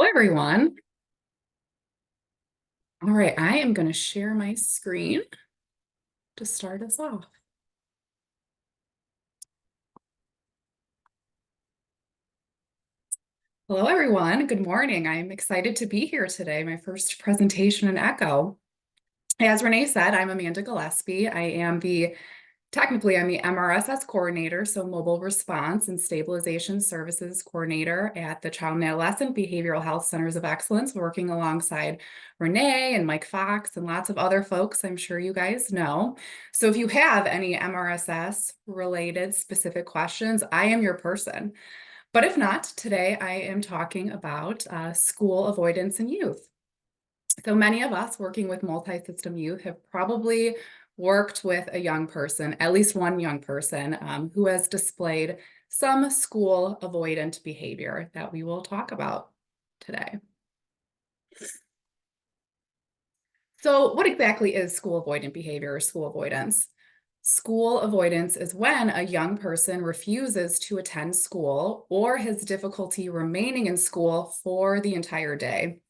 Everyone. All right, I am going to share my screen to start us off. Hello, everyone. Good morning. I'm excited to be here today, my first presentation in ECHO. As Renee said, I'm Amanda Gillespie. Technically, I'm the MRSS coordinator, so Mobile Response and Stabilization Services coordinator at the Child and Adolescent Behavioral Health Centers of Excellence, working alongside Renee and Mike Fox and lots of other folks I'm sure you guys know. So if you have any MRSS related specific questions, I am your person. But if not, today I am talking about school avoidance in youth. So many of us working with multi-system youth have probably worked with a young person, at least one young person, who has displayed some school avoidant behavior that we will talk about today. So what exactly is school avoidant behavior or school avoidance? School avoidance is when a young person refuses to attend school or has difficulty remaining in school for the entire day.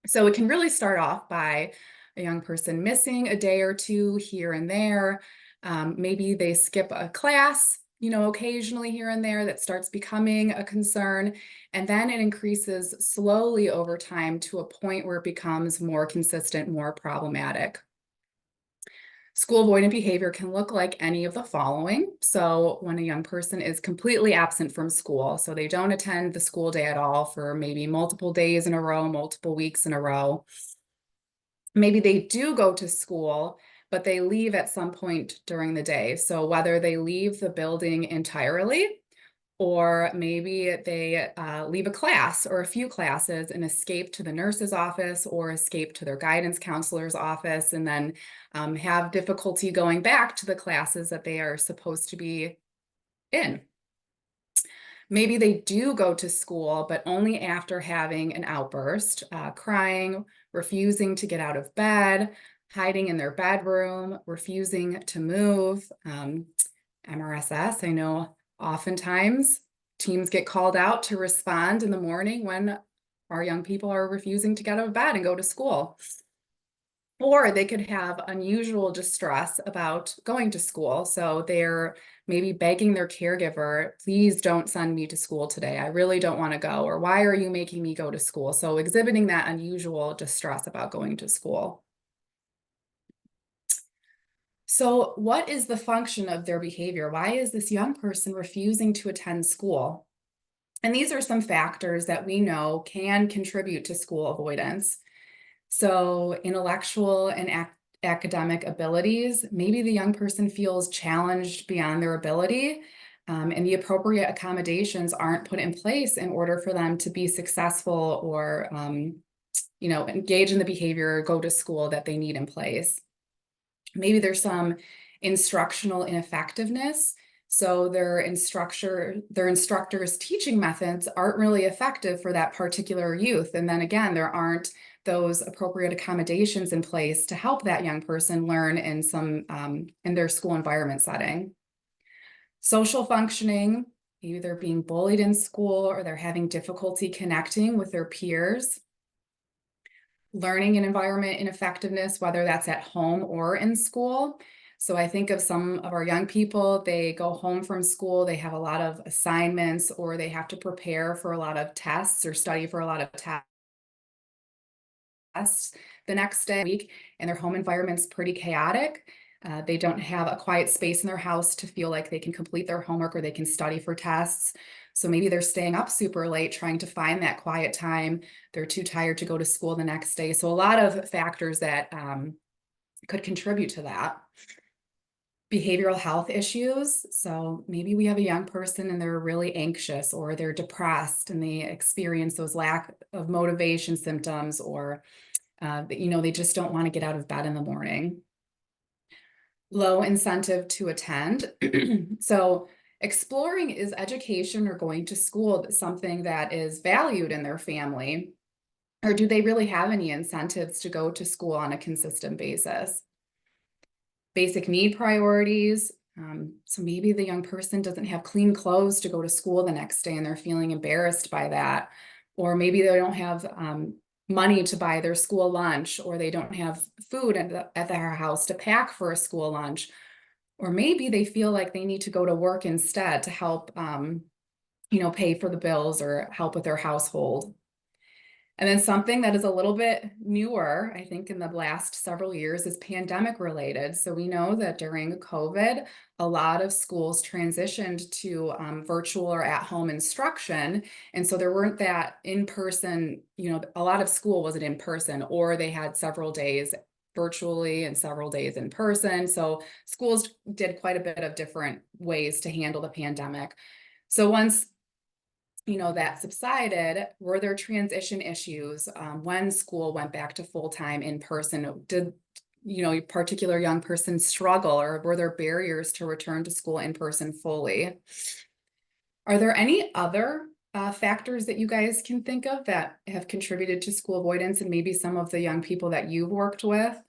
So it can really start off by a young person missing a day or two here and there. Maybe they skip a class, occasionally here and there. That starts becoming a concern. And then it increases slowly over time to a point where it becomes more consistent, more problematic. School avoidant behavior can look like any of the following. So when a young person is completely absent from school, so they don't attend the school day at all for maybe multiple days in a row, multiple weeks in a row. Maybe they do go to school, but they leave at some point during the day. So whether they leave the building entirely, or maybe they leave a class or a few classes and escape to the nurse's office or escape to their guidance counselor's office, and then have difficulty going back to the classes that they are supposed to be in. Maybe they do go to school, but only after having an outburst, crying, refusing to get out of bed, hiding in their bedroom, refusing to move. MRSS, I know oftentimes teams get called out to respond in the morning when our young people are refusing to get out of bed and go to school. Or they could have unusual distress about going to school. So they're maybe begging their caregiver, please don't send me to school today. I really don't want to go. Or why are you making me go to school? So exhibiting that unusual distress about going to school. So what is the function of their behavior? Why is this young person refusing to attend school? And these are some factors that we know can contribute to school avoidance. So intellectual and academic abilities, maybe the young person feels challenged beyond their ability, and the appropriate accommodations aren't put in place in order for them to be successful or engage in the behavior or go to school that they need in place. Maybe there's some instructional ineffectiveness. So their instructor's teaching methods aren't really effective for that particular youth. And then again, there aren't those appropriate accommodations in place to help that young person learn in their school environment setting. Social functioning, maybe they're being bullied in school or they're having difficulty connecting with their peers. Learning and environment ineffectiveness, whether that's at home or in school. So I think of some of our young people, they go home from school, they have a lot of assignments, or they have to prepare for a lot of tests or study for a lot of tests the next day, week, and their home environment's pretty chaotic. They don't have a quiet space in their house to feel like they can complete their homework or they can study for tests. So maybe they're staying up super late trying to find that quiet time. They're too tired to go to school the next day. So a lot of factors that could contribute to that. Behavioral health issues. So maybe we have a young person and they're really anxious or they're depressed and they experience those lack of motivation symptoms, or they just don't want to get out of bed in the morning. Low incentive to attend. So exploring, is education or going to school something that is valued in their family? Or do they really have any incentives to go to school on a consistent basis? Basic need priorities. So maybe the young person doesn't have clean clothes to go to school the next day and they're feeling embarrassed by that. or maybe they don't have money to buy their school lunch, or they don't have food at their house to pack for a school lunch, or maybe they feel like they need to go to work instead to help, pay for the bills or help with their household. And then something that is a little bit newer, I think in the last several years, is pandemic related. So we know that during COVID, a lot of schools transitioned to virtual or at-home instruction. And so there weren't that in-person, a lot of school wasn't in person, or they had several days virtually and several days in person. So schools did quite a bit of different ways to handle the pandemic. So once that subsided, were there transition issues when school went back to full-time in person? Did, a particular young person struggle, or were there barriers to return to school in person fully? Are there any other factors that you guys can think of that have contributed to school avoidance, and maybe some of the young people that you've worked with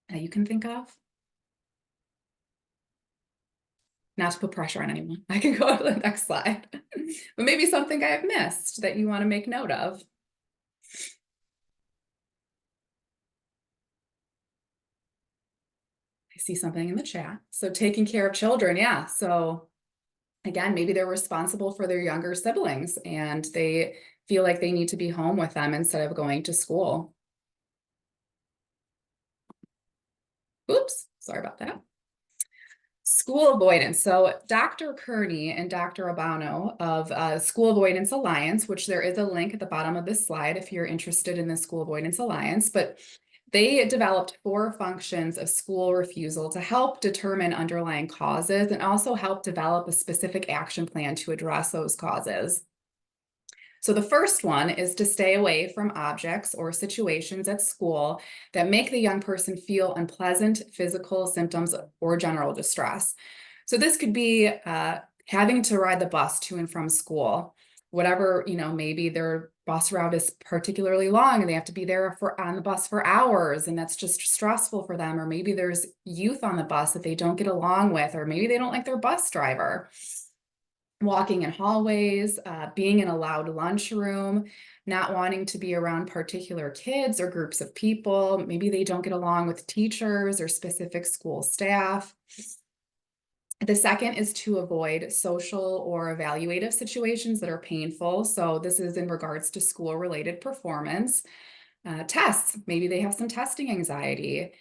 that you can think of? Not to put pressure on anyone. I can go to the next slide. But maybe something I've missed that you want to make note of. I see something in the chat. So taking care of children, yeah. So again, maybe they're responsible for their younger siblings and they feel like they need to be home with them instead of going to school. Oops, sorry about that. School avoidance. So Dr. Kearney and Dr. Abano of School Avoidance Alliance, which there is a link at the bottom of this slide if you're interested in the School Avoidance Alliance, but they developed 4 functions of school refusal to help determine underlying causes and also help develop a specific action plan to address those causes. So the first one is to stay away from objects or situations at school that make the young person feel unpleasant physical symptoms or general distress. So this could be having to ride the bus to and from school, whatever, maybe their bus route is particularly long and they have to be there on the bus for hours, and that's just stressful for them. Or maybe there's youth on the bus that they don't get along with, or maybe they don't like their bus driver. Walking in hallways, being in a loud lunchroom, not wanting to be around particular kids or groups of people. Maybe they don't get along with teachers or specific school staff. The second is to avoid social or evaluative situations that are painful. So this is in regards to school-related performance. Tests, maybe they have some testing anxiety.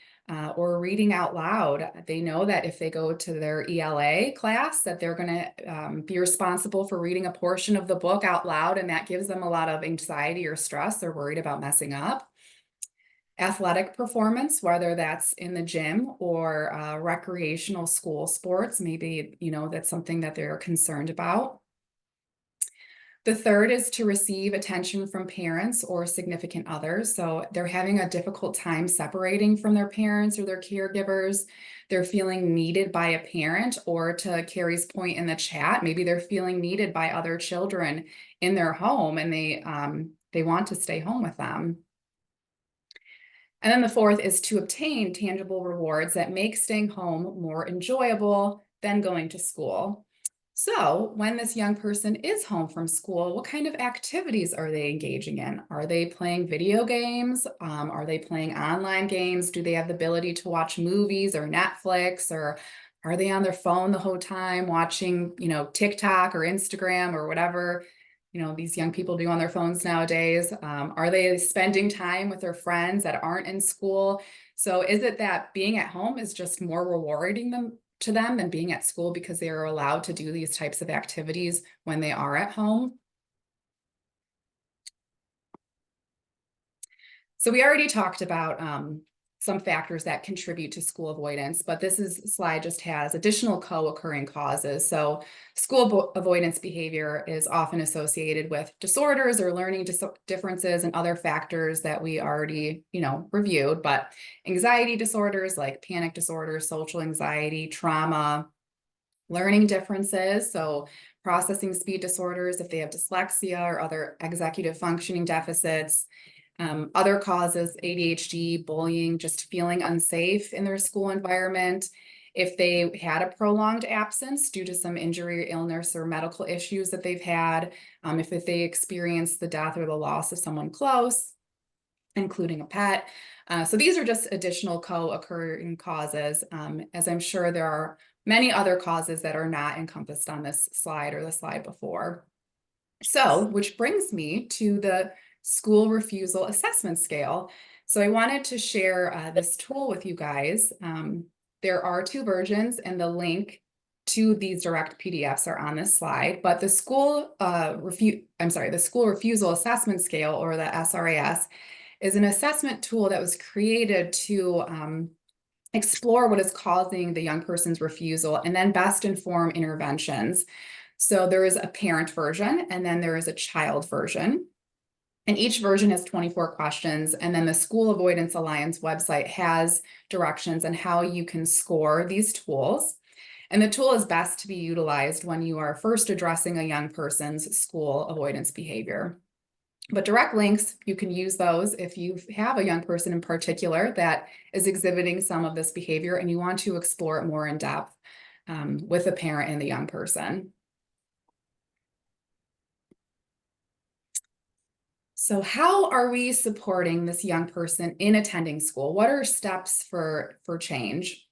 Or reading out loud. They know that if they go to their ELA class, that they're going to be responsible for reading a portion of the book out loud, and that gives them a lot of anxiety or stress. They're worried about messing up. Athletic performance, whether that's in the gym or recreational school sports, maybe, that's something that they're concerned about. The third is to receive attention from parents or significant others. So they're having a difficult time separating from their parents or their caregivers. They're feeling needed by a parent, or to Carrie's point in the chat, maybe they're feeling needed by other children in their home and they want to stay home with them. And then the fourth is to obtain tangible rewards that make staying home more enjoyable than going to school. So when this young person is home from school, what kind of activities are they engaging in? Are they playing video games? Are they playing online games? Do they have the ability to watch movies or Netflix? Or are they on their phone the whole time watching, TikTok or Instagram or whatever, these young people do on their phones nowadays? Are they spending time with their friends that aren't in school? So is it that being at home is just more rewarding to them than being at school because they are allowed to do these types of activities when they are at home? So we already talked about some factors that contribute to school avoidance, but this slide just has additional co-occurring causes. So school avoidance behavior is often associated with disorders or learning differences and other factors that we already, reviewed, but anxiety disorders like panic disorder, social anxiety, trauma, learning differences, so processing speed disorders if they have dyslexia or other executive functioning deficits. Other causes, ADHD, bullying, just feeling unsafe in their school environment, if they had a prolonged absence due to some injury, illness, or medical issues that they've had, if they experienced the death or the loss of someone close, including a pet. So these are just additional co-occurring causes, as I'm sure there are many other causes that are not encompassed on this slide or the slide before. So, which brings me to the school refusal assessment scale. So I wanted to share this tool with you guys. There are two versions, and the link to these direct PDFs are on this slide, but the school the school refusal assessment scale, or the SRAS, is an assessment tool that was created to explore what is causing the young person's refusal and then best inform interventions. So there is a parent version, and then there is a child version. And each version has 24 questions. And then the School Avoidance Alliance website has directions on how you can score these tools. And the tool is best to be utilized when you are first addressing a young person's school avoidance behavior. But direct links, you can use those if you have a young person in particular that is exhibiting some of this behavior and you want to explore it more in depth with the parent and the young person. So how are we supporting this young person in attending school? What are steps for change?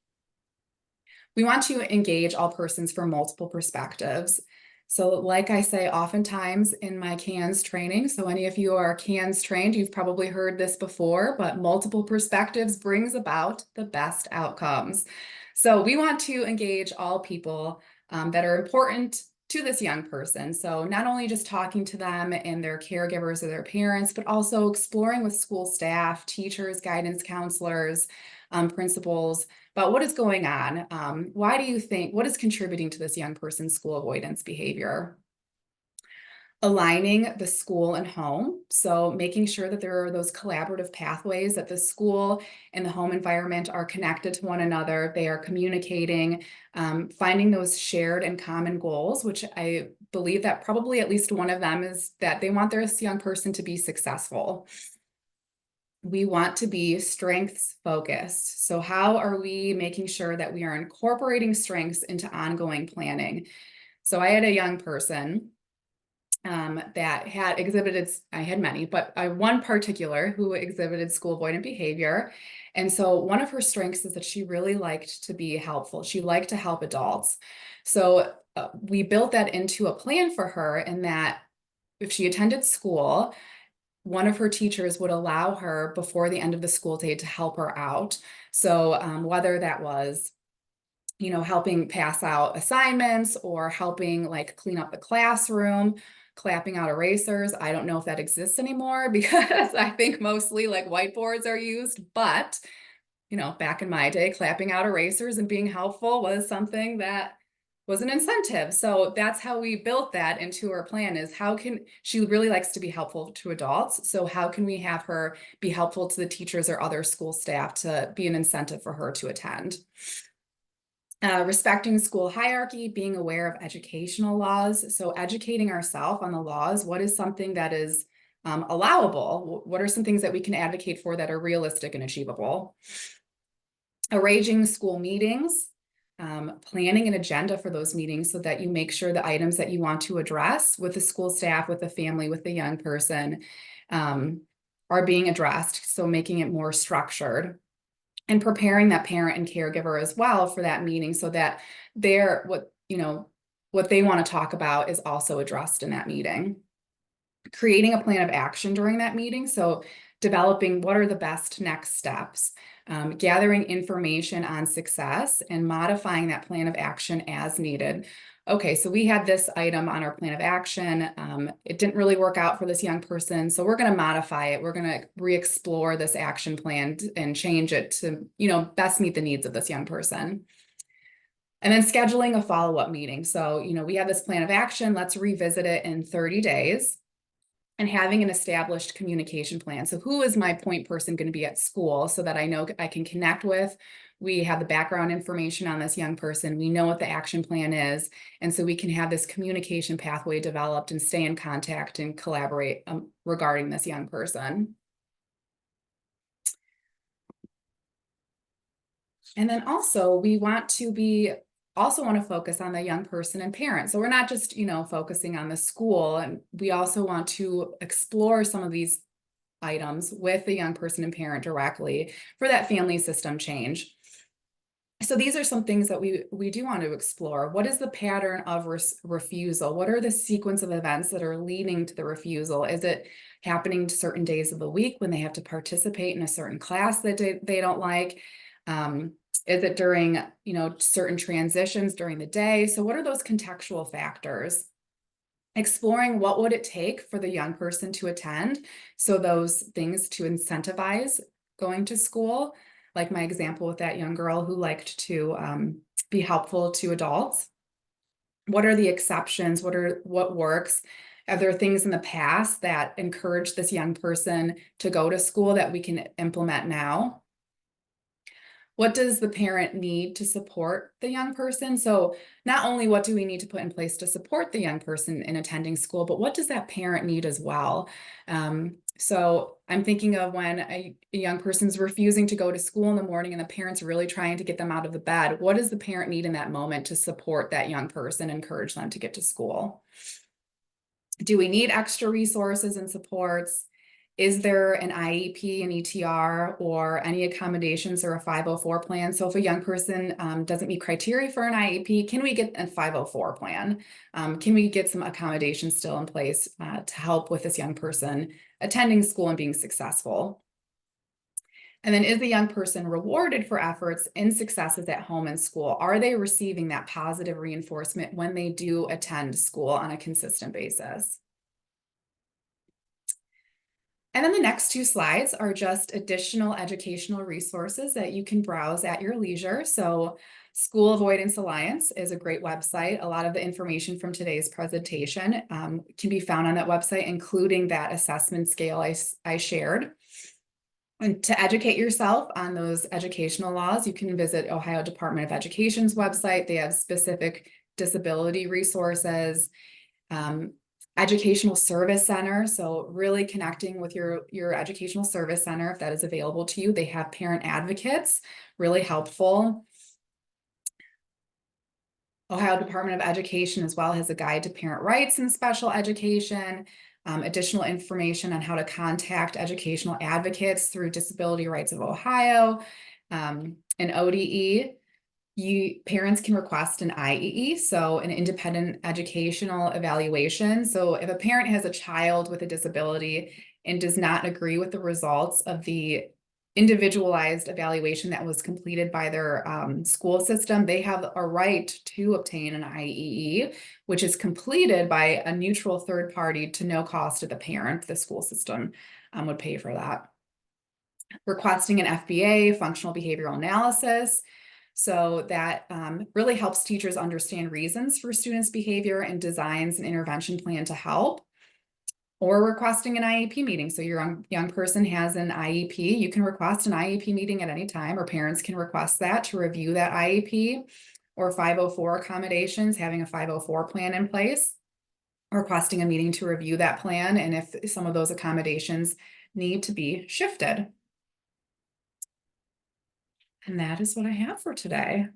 We want to engage all persons from multiple perspectives. So like I say, oftentimes in my CANS training, so any of you are CANS trained, you've probably heard this before, but multiple perspectives brings about the best outcomes. So we want to engage all people that are important to this young person. So not only just talking to them and their caregivers or their parents, but also exploring with school staff, teachers, guidance counselors, principals, about what is going on. Why do you think, what is contributing to this young person's school avoidance behavior? Aligning the school and home. So making sure that there are those collaborative pathways, that the school and the home environment are connected to one another. They are communicating, finding those shared and common goals, which I believe that probably at least one of them is that they want this young person to be successful. We want to be strengths focused. So how are we making sure that we are incorporating strengths into ongoing planning? So I had a young person that had exhibited, I had many, but one particular who exhibited school avoidant behavior. And so one of her strengths is that she really liked to be helpful. She liked to help adults. So we built that into a plan for her, in that if she attended school, one of her teachers would allow her before the end of the school day to help her out. So whether that was, helping pass out assignments or helping like clean up the classroom, clapping out erasers. I don't know if that exists anymore because I think mostly like whiteboards are used, but back in my day, clapping out erasers and being helpful was something that was an incentive. So that's how we built that into our plan, is she really likes to be helpful to adults. So how can we have her be helpful to the teachers or other school staff to be an incentive for her to attend? Respecting school hierarchy, being aware of educational laws. So educating ourselves on the laws. What is something that is allowable? What are some things that we can advocate for that are realistic and achievable? Arranging school meetings, planning an agenda for those meetings so that you make sure the items that you want to address with the school staff, with the family, with the young person are being addressed. So making it more structured. And preparing that parent and caregiver as well for that meeting so that what they want to talk about is also addressed in that meeting. Creating a plan of action during that meeting. So developing what are the best next steps, gathering information on success and modifying that plan of action as needed. Okay, so we had this item on our plan of action. It didn't really work out for this young person, so we're going to modify it. We're going to re-explore this action plan and change it to, best meet the needs of this young person. And then scheduling a follow-up meeting. So, we have this plan of action. Let's revisit it in 30 days. And having an established communication plan. So who is my point person going to be at school so that I know I can connect with? We have the background information on this young person. We know what the action plan is. And so we can have this communication pathway developed and stay in contact and collaborate regarding this young person. And then also we want to focus on the young person and parent. So we're not just, focusing on the school, and we also want to explore some of these items with the young person and parent directly for that family system change. So these are some things that we do want to explore. What is the pattern of refusal? What are the sequence of events that are leading to the refusal? Is it happening to certain days of the week when they have to participate in a certain class that they don't like? Is it during, certain transitions during the day? So what are those contextual factors? Exploring what would it take for the young person to attend. So those things to incentivize going to school, like my example with that young girl who liked to be helpful to adults. What are the exceptions? What works? Are there things in the past that encourage this young person to go to school that we can implement now? What does the parent need to support the young person? So not only what do we need to put in place to support the young person in attending school, but what does that parent need as well? So I'm thinking of when a young person's refusing to go to school in the morning and the parent's really trying to get them out of the bed. What does the parent need in that moment to support that young person, encourage them to get to school? Do we need extra resources and supports? Is there an IEP, an ETR, or any accommodations or a 504 plan? So if a young person doesn't meet criteria for an IEP, can we get a 504 plan? Can we get some accommodations still in place to help with this young person attending school and being successful? And then is the young person rewarded for efforts and successes at home and school? Are they receiving that positive reinforcement when they do attend school on a consistent basis? And then the next two slides are just additional educational resources that you can browse at your leisure. So School Avoidance Alliance is a great website. A lot of the information from today's presentation can be found on that website, including that assessment scale I shared. And to educate yourself on those educational laws, you can visit Ohio Department of Education's website. They have specific disability resources. Educational Service Center, so really connecting with your educational service center if that is available to you. They have parent advocates, really helpful. Ohio Department of Education as well has a guide to parent rights in special education, additional information on how to contact educational advocates through Disability Rights of Ohio, and ODE. Parents can request an IEE, so an independent educational evaluation. So if a parent has a child with a disability and does not agree with the results of the individualized evaluation that was completed by their school system, they have a right to obtain an IEE, which is completed by a neutral third party to no cost to the parent. The school system would pay for that. Requesting an FBA, functional behavioral analysis. So that really helps teachers understand reasons for students' behavior and designs an intervention plan to help. Or requesting an IEP meeting. So your young person has an IEP, you can request an IEP meeting at any time, or parents can request that to review that IEP, or 504 accommodations, having a 504 plan in place, requesting a meeting to review that plan, and if some of those accommodations need to be shifted. And that is what I have for today.